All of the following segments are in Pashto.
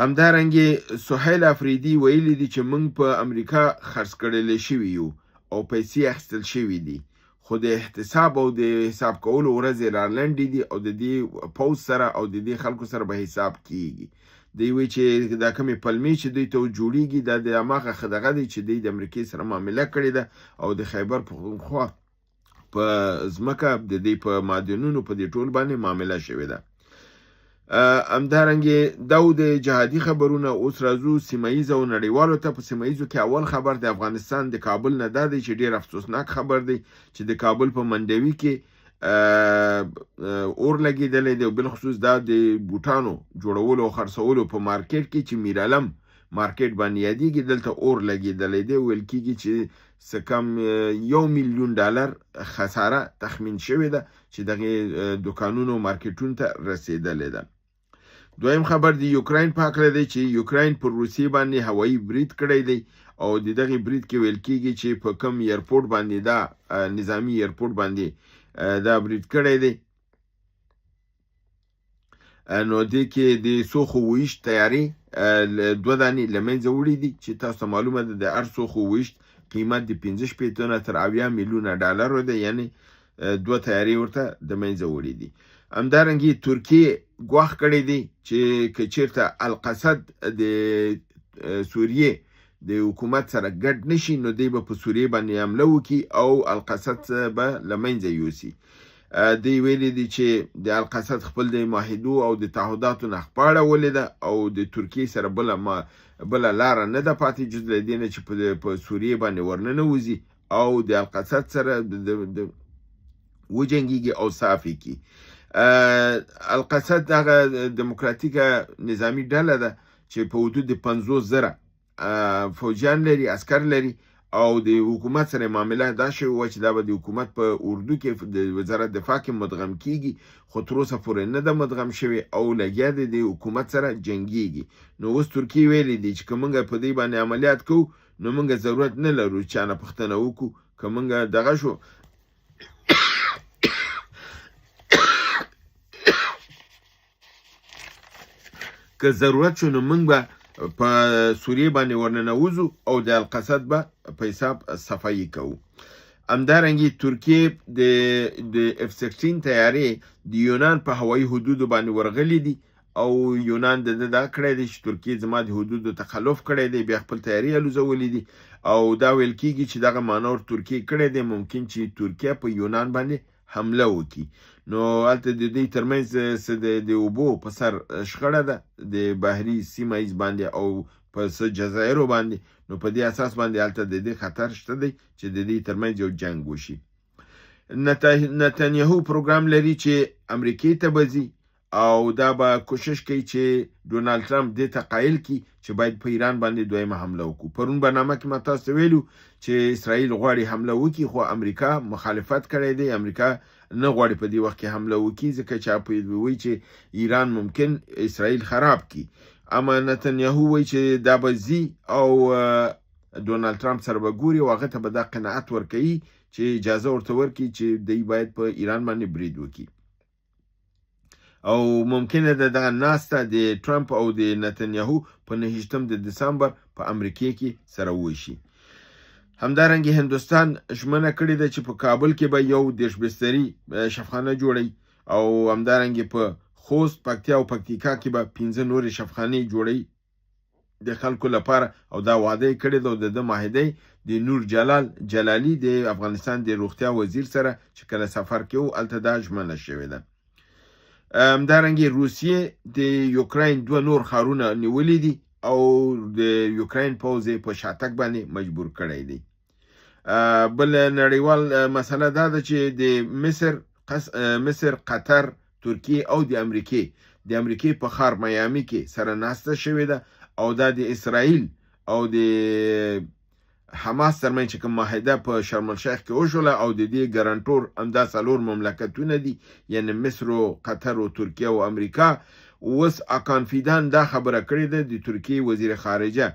همدارنګه سهیل افریدي ویلي دي چې موږ په امریکا خرڅ کړل شوي یو او پیسې اخیستل شوي دي، خو د احتساب او د حساب کولو ورځې را لنډې دي او د دې پوځ سره او د دې خلکو سره به حساب کیږي. دوی وایي چې دا کومې پلمې چې دوی ته جوړیږي دا د هماغه دغه دی چې دوی د امریکې سره معامله کړې ده او د خیبر پښتونخوا په ځمکه د دې په معدنونو په دې ټول باندې معامله شوې ده. همدارنګه دا د جهادي خبرونه اوس راځو سیمایي او نړیوالو ته. په سیمایي کې اول خبر د افغانستان د کابل نه دا دی چې ډیر افسوسناک خبر دی چې د کابل په منډوي کې اور لګیدلې دی، بل خصوص دا د بوټانو جوړولو او خرڅولو په مارکیټ کې چې میرالم مارکیټ باندې یادېږي دلته اور لګیدلې دی. ویل کېږي چې څه کم $1,000,000 خساره تخمین شوې ده چې دغه دکانونو مارکیټونو ته رسیدلې ده. دویم خبر د یوکراین په هکله دی چې یوکراین پر روسیې باندې هوایي برید کړی دی او د دغه برید کې ویل کېږي چې په کوم ایرپورټ باندې دا نظامی ایرپورټ باندې دا برید کړی دی. نو دې کې د سوخو ویشت تیارې 2 دانې له منځه وړي دي چې تاسو معلومه ده د هر سوخو ویشت قیمت د 65 تر 70 میلیونه ډالر دی، یعنی 2 تیارې ورته د منځه وړي دي. همدارنګه ترکیه ګواښ کړی دی چې که چیرته القصد د سوریې د حکومت سره ګډ نشي نو دی به په سوریې باندې حمله وکړي او القصد به له منځه یوسي. دی ویلي دي چې د القصد خپل د معاهدو او د تعهداتو نه خپاړه ولیده او د ترکیې سره بله لاره نه ده پاتې جز له دې نه چې په سوریې باندې ورننوځي او د القصد سره وجنګیږي او صاف کړي. القصد هغه دموکراتیکه نظامی ډله ده چې په حدود 50,000 فوجیان لري، عسکر لري او د حکومت سره معامله دا شوی و چې دا به د حکومت په اردو کې د وزارت دفاع کې مدغم کیږي، خو تر اوسه پورې نه ده مدغم شوی او لګیا دی د حکومت سره جنګیږي. نو اوس ترکیه ویلي دی چې که موږ په دې باندې عملیات کوو نو موږ ضرورت نه لرو چې نه پوښتنه وکړو، که موږ دغه شو که ضرورت شو نو موږ به په سوریې باندې ورننوځو او د القصد به په حساب صفایي کوو. همدارنګه ترکیه د F-16 تیارې د یونان په هوایي حدودو باندې ورغلي دي او یونان د دا کړی دی چې ترکیه زما د حدودو تخلف کړی دی، بیا خپل تیارې الوزولي دي او دا ویل کېږي چې دغه مانور ترکیه کړی دی، ممکن چې ترکیه په یونان باندې حمله وکړي. نو هلته د دې ترمنځ د اوبو په سر شخړه ده د بحري سیمه ایز باندې او په څه جزایرو باندې، نو په دې اساس باندې هلته د دې خطر شته دی چې د دې ترمنځ یو جنګ وشي. نتانیاهو پروګرام لري چې امریکې ته به ځي او دا به کوشش کوي چې ډونالد ټرمپ دې ته قایل کړي چې باید په ایران باندې دویمه حمله وکړو. پرون برنامه کې ما تاسو ویلو چې اسرائیل غواړي حمله وکړي خو امریکا مخالفت کړی دی، امریکا نه غواړي په دې وخت کې حمله وکړي ځکه چې وایي چې ایران ممکن اسرائیل خراب کړي. اما نتانیاهو وایي چې دا به ځي او ډونالد ټرمپ سره به ګوري او هغه ته به دا قناعت ورکوي چې اجازه ورته ورکړي چې دی باید په ایران باندې برید وکړي. او ممکنه ده دغه ناسته د ټرمپ او د نتانیاهو په 9 د دسامبر په امریکې کې سره وشي. همدارنګه هندوستان ژمنه کړې ده چې په کابل کې به یو دېرشبستري شفخانه جوړي او همدارنګه په خوست، پکتیا او پکتیکا کې به 15 نورې شفخانې جوړي د خلکو لپاره او دا وعده یې کړې ده او د معاهده د نور جلالي د افغانستان د روغتیا وزیر سره چې کله سفر کې و هلته دا ژمنه شوې ده. همدارنګه روسیې د یوکراین 2 نور ښارونه نیولي دي او د یوکراین پوځ په شاتګ باندې مجبور کړی دی. بل نړیوال مسله دا ده چې د مصر، قطر، ترکیه او د امریکې په ښار میامي کې سره ناسته شوې ده او دا د اسرائیل او د حماس ترمنځ چې کوم معاهده په شرم الشیخ کې وشوله او د دې ګارانټور همدا 4 مملکتونه دي، یعنی مصر او قطر او ترکیه او امریکا. اوس اکان فیدان دا خبره کړې ده د ترکیه وزیر خارجه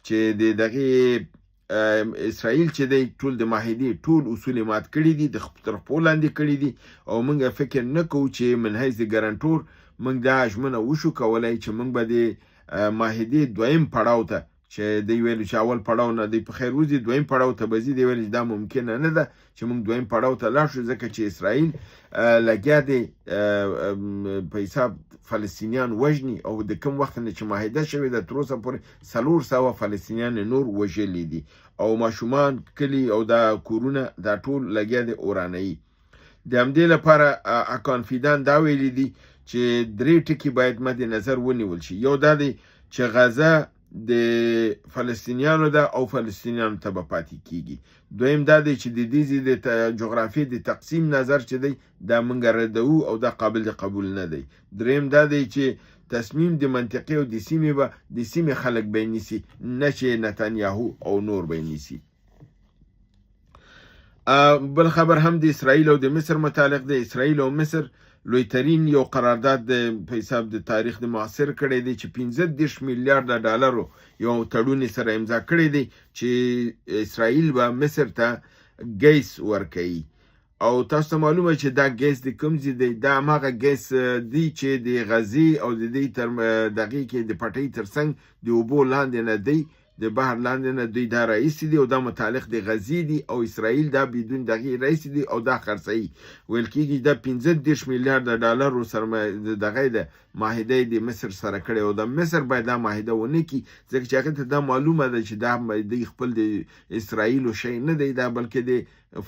چې دغه اسرائیل چې دی ټول د معاهدې ټول اصول مات کړي دي، د تر خپل لاندې کړي دي او موږ فکر نه کوو چې من حیث ګارانټور موږ دا ژمنه وشو کولای چې موږ به د معاهدې دویم پړاو ته چې دوی ویل چې اول پړاو نه دی په خیر وځي دویم پړاو ته به ځي دی ویل دا ممکنه نه ده چې موږ دویم پړاو ته لاړ شو ځکه چې اسرائیل لګیا دی په حساب فلسطینیان وژني او د کوم وخت نه چې معاهده شوې ده تر اوسه پورې 400 فلسطینیان نور وژلي دي او ماشومان کلي او دا کورونه دا ټول لګیا دی اورانوي د همدې لپاره اکانفیدان دا ویلي دي چې 3 ټکي باید مد نظر ونیول شي یو دا دی چې غزه د فلسطینیانو ده او فلسطینیانو ته به پاتې کیږي دویم دا دی چې د دې د جغرافیې د تقسیم نظر چې دی دا موږ ردوو او دا قابل د قبول نه دی دریم دا دی چې تصمیم د منطقې او د سیمې به د سیمې خلک به نیسي نه چې نتانیاهو او نور به نیسي بل خبر هم د اسرائیل او د مصر متعلق د اسرائیل او مصر لویترین یو قرارداد په حساب د تاریخ د معاصر کړی دی چې 15 میلیارډ ډالرو یو تړون سره امضا کړی دی چې اسرائیل به مصر ته ګیس ورکوي او تاسو معلومه چې دا ګیس د کوم ځای دی دا هغه ګیس دی چې د غزې او د دې تر دغې کې د پټۍ ترڅنګ د اوبو لاندې نه دی د بحر لاندې نه دوی دا رئیس دي او دا متعلق د غزې دي او اسرائیل دا بدون دغه رئیس دي او دا خرڅي ویل کېږي دا 15 میلیارډ ډالر سره دغه د معاهده د مصر سره کړي او د مصر باید دا معاهده ونه کی ځکه چې هغه ته دا معلومه ده چې دا د خپل د اسرائیل شی نه دی دا بلکې د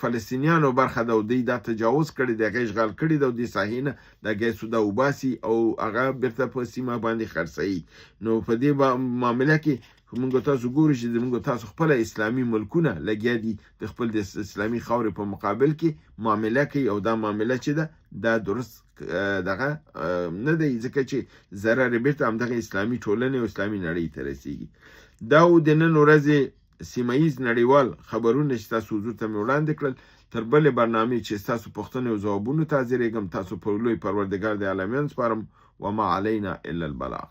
فلسطینیانو برخه ده او دوی دا تجاوز کړي د اشغال کړي د دې ساحینه د ګیسو د وباسي او هغه بیرته په سیمه باندې خرڅي نو په دې معاملې کې موږ تاسو ګورئ چې موږ تاسو خپل اسلامي ملکونه لګیا دي د خپل د اسلامي خاورې په مقابل کې معامله کوي او دا معامله چې ده دا درست دغه نه دی ځکه چې ضرر بیرته همدغه اسلامي ټولنې او اسلامي نړۍ ته رسیږي دا د نن ورځې سیمه ییز نړیوال خبرونه چې تاسو حضور ته مې وړاندې کړل تر بلې برنامې چې ستاسو پوښتنې او ځوابونو ته حاضرېږم تاسو په لوی پروردګار د عالمین سپارم وما علینا الا البلاغ